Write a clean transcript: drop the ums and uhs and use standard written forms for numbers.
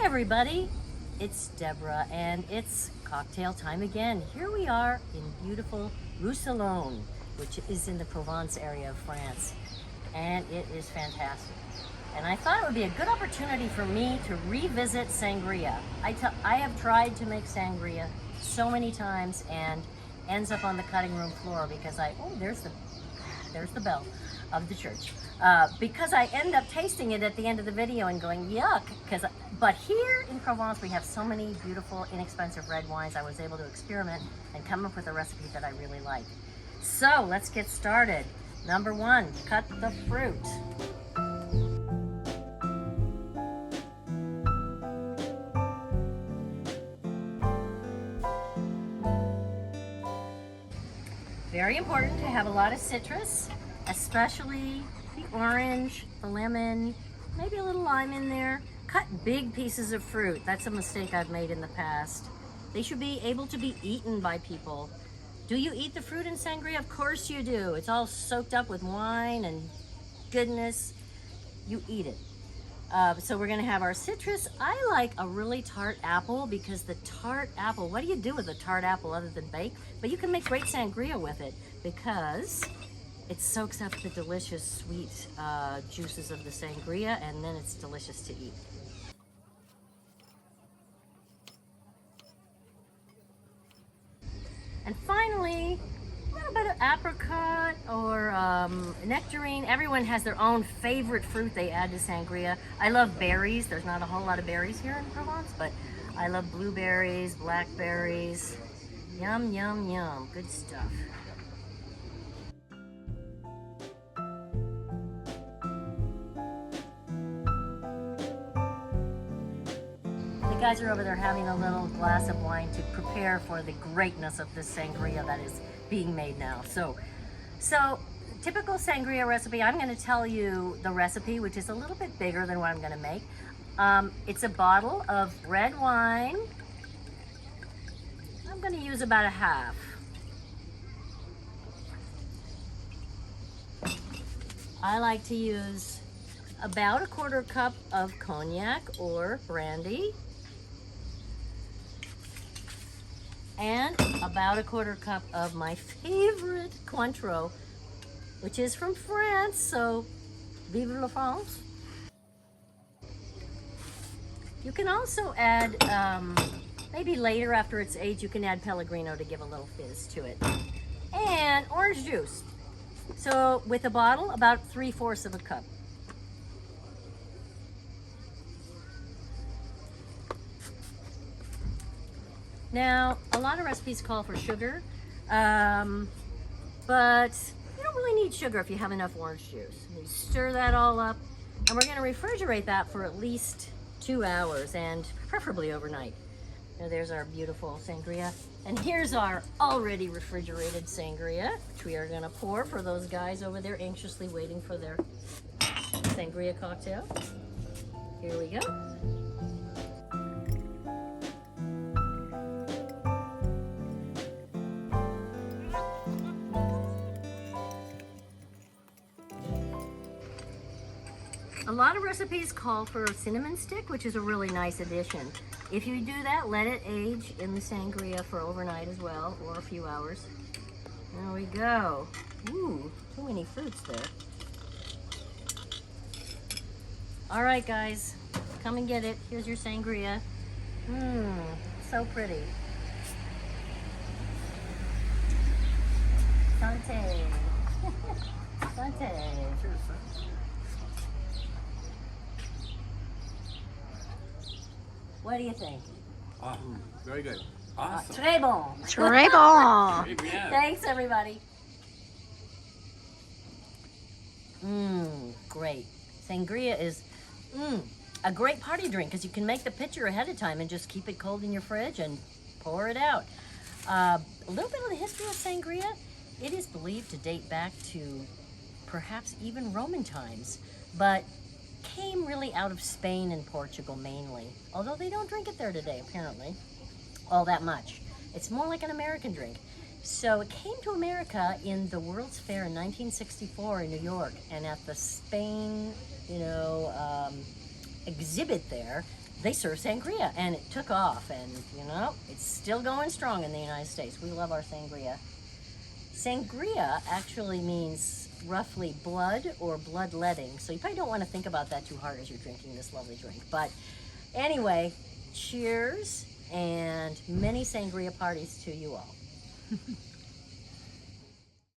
everybody, it's Deborah and it's cocktail time again. Here we are in beautiful Roussillon, which is in the Provence area of France, and it is fantastic. And I thought it would be a good opportunity for me to revisit sangria. I have tried to make sangria so many times and ends up on the cutting room floor because there's the bell of the church. Because I end up tasting it at the end of the video and going yuck. But here in Provence we have so many beautiful, inexpensive red wines. I was able to experiment and come up with a recipe that I really like. So let's get started. Number one, cut the fruit. Very important to have a lot of citrus, especially the orange, the lemon, maybe a little lime in there. Cut big pieces of fruit. That's a mistake I've made in the past. They should be able to be eaten by people. Do you eat the fruit in sangria? Of course you do. It's all soaked up with wine and goodness. You eat it. So we're gonna have our citrus. I like a really tart apple because the tart apple, what do you do with a tart apple other than bake? But you can make great sangria with it because it soaks up the delicious sweet juices of the sangria, and then it's delicious to eat. And finally, a little bit of apricot or nectarine. Everyone has their own favorite fruit they add to sangria. I love berries. There's not a whole lot of berries here in Provence, but I love blueberries, blackberries. Yum, yum, yum. Good stuff. The guys are over there having a little glass of wine to prepare for the greatness of this sangria that is being made now. So typical sangria recipe, I'm going to tell you the recipe, which is a little bit bigger than what I'm going to make. It's a bottle of red wine. I'm going to use about a half. I like to use about a 1/4 cup of cognac or brandy, and about a 1/4 cup of my favorite Cointreau, which is from France, so vive la France. You can also add, maybe later after it's aged, you can add Pellegrino to give a little fizz to it. And orange juice. So with a bottle, about 3/4 of a cup. Now, a lot of recipes call for sugar, but you don't really need sugar if you have enough orange juice. You stir that all up, and we're going to refrigerate that for at least 2 hours, and preferably overnight. Now, there's our beautiful sangria, and here's our already refrigerated sangria, which we are going to pour for those guys over there anxiously waiting for their sangria cocktail. Here we go. A lot of recipes call for a cinnamon stick, which is a really nice addition. If you do that, let it age in the sangria for overnight as well, or a few hours. There we go. Ooh, too many fruits there. All right, guys, come and get it. Here's your sangria. So pretty. Santé. Santé. Cheers, sir. What do you think? Very good. Awesome. Très bon. Très bon. Very bien. Thanks, everybody. Great. Sangria is a great party drink because you can make the pitcher ahead of time and just keep it cold in your fridge and pour it out. A little bit of the history of sangria. It is believed to date back to perhaps even Roman times, but came really out of Spain and Portugal mainly, although they don't drink it there today apparently all that much. It's more like an American drink. So it came to America in the World's Fair in 1964 in New York, and at the Spain, exhibit there, they serve sangria, and it took off, and you know, it's still going strong in the United States. We love our sangria. Sangria actually means roughly blood or bloodletting, so you probably don't want to think about that too hard as you're drinking this lovely drink. But anyway, cheers, and many sangria parties to you all.